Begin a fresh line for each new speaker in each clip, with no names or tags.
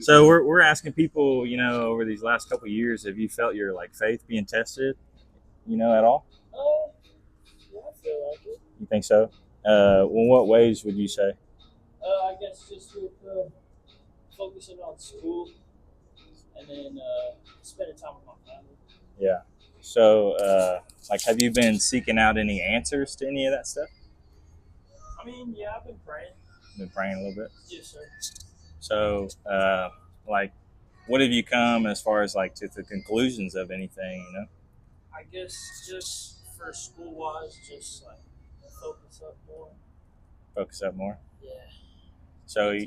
So we're asking people, over these last couple of years, have you felt your faith being tested, at all?
Yeah, I feel like it.
You think so? Well, what ways would you say?
I guess just with focusing on school and then spending time with my family.
Yeah. So, have you been seeking out any answers to any of that stuff?
I mean, yeah, I've been praying.
Been praying a little bit.
Yes, sir.
So, like, what have you come as far as to the conclusions of anything?
I guess just for school wise, just like focus up more.
Focus up more.
Yeah.
So, I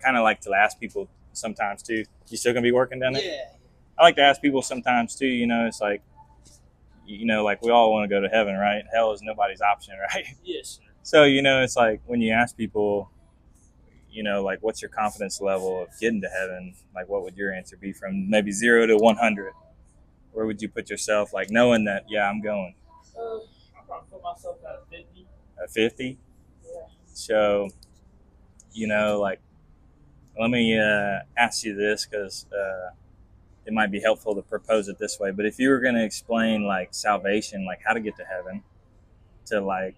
kind of like to ask people sometimes too. You still gonna be working down there?
Yeah.
I like to ask people sometimes too. It's like, we all want to go to heaven, right? Hell is nobody's option, right?
Yes, sir.
So, it's like when you ask people, what's your confidence level of getting to heaven? Like, what would your answer be from maybe 0 to 100? Where would you put yourself, knowing that, yeah, I'm going?
I'll probably put myself at a 50.
A 50?
Yeah.
So, let me ask you this because it might be helpful to propose it this way. But if you were going to explain salvation, how to get to heaven, to a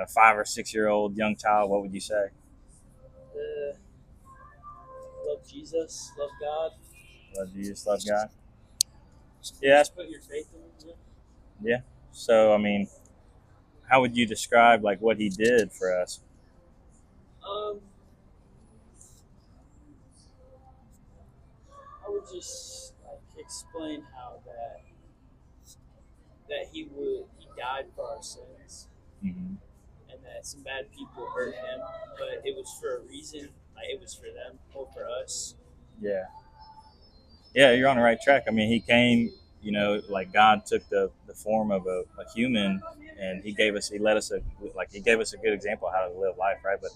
5 or 6 year old young child, what would you say?
Love Jesus, love God.
Love Jesus, love God. Yeah.
Just put your faith in Him.
Yeah. So, I mean, how would you describe what He did for us?
I would just explain how that He died for our sins,
Mm-hmm.
and that some bad people hurt Him, but it was for a reason. It was for them or for us.
Yeah. Yeah, you're on the right track. I mean, He came, God took the form of a human, and He gave us, He let us, He gave us a good example of how to live life, right? But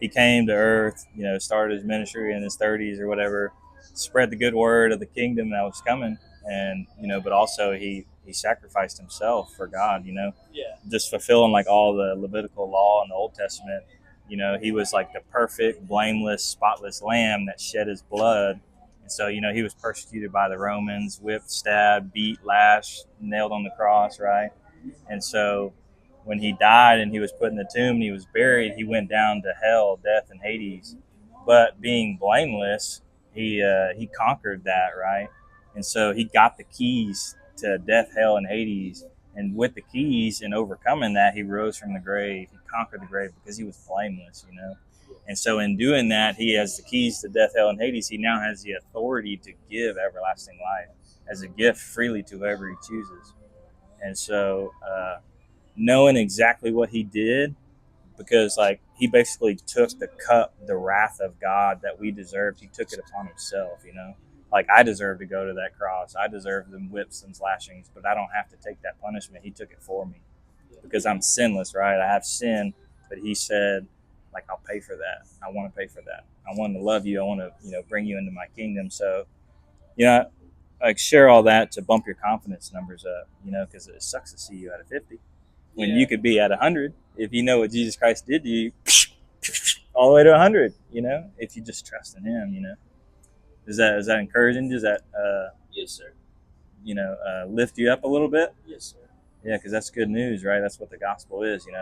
He came to earth, started His ministry in His 30s or whatever, spread the good word of the kingdom that was coming, and, but also He sacrificed Himself for God,
Yeah.
just fulfilling all the Levitical law in the Old Testament. He was the perfect, blameless, spotless lamb that shed His blood. And so, He was persecuted by the Romans, whipped, stabbed, beat, lashed, nailed on the cross, right? And so when He died and He was put in the tomb and He was buried, He went down to hell, death, and Hades. But being blameless, He conquered that, right? And so He got the keys to death, hell, and Hades. And with the keys and overcoming that, He rose from the grave. He conquered the grave because He was blameless. And so in doing that, He has the keys to death, hell, and Hades. He now has the authority to give everlasting life as a gift freely to whoever He chooses. And so knowing exactly what He did, because He basically took the cup, the wrath of God that we deserved, He took it upon Himself. I deserve to go to that cross. I deserve the whips and slashings, but I don't have to take that punishment. He took it for me because I'm sinless, right? I have sin, but He said, I'll pay for that. I want to pay for that. I want to love you. I want to, bring you into my kingdom. So, you know, share all that to bump your confidence numbers up, because it sucks to see you at a 50 when you could be at 100 if you know what Jesus Christ did to you, all the way to 100, if you just trust in Him. Is that encouraging? Does that
Yes, sir.
Lift you up a little bit?
Yes, sir.
Yeah, because that's good news, right? That's what the gospel is. You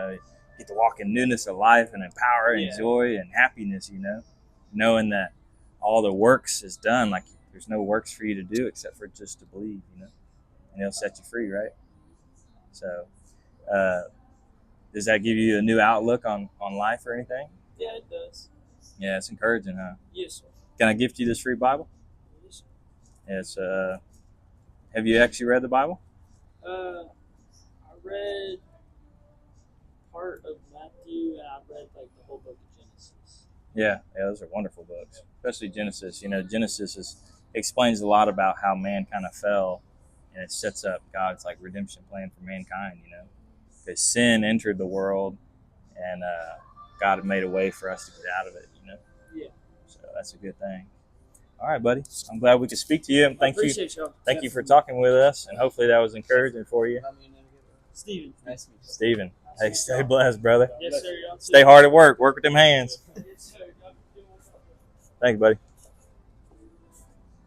get to walk in newness of life and in power and joy and happiness. Knowing that all the works is done. There's no works for you to do except for just to believe. And He'll set you free, right? So, does that give you a new outlook on life or anything?
Yeah, it does.
Yeah, it's encouraging, huh?
Yes, sir.
Can I gift you this free Bible?
Yes,
It's have you actually read the Bible?
I read part of Matthew, and I read the whole book of Genesis.
Yeah, those are wonderful books, especially Genesis. Genesis explains a lot about how man kind of fell, and it sets up God's redemption plan for mankind. Because sin entered the world, and God had made a way for us to get out of it.
Yeah.
So that's a good thing. All right, buddy. I'm glad we could speak to you, and thank you.
Y'all.
Thank you for talking with us, and hopefully that was encouraging for you.
Steven. Nice to meet you.
Steven. Hey, stay blessed, brother.
Yes, sir. Y'all too.
Stay hard at work. Work with them hands.
Yes, sir. Y'all too.
Thank you, buddy.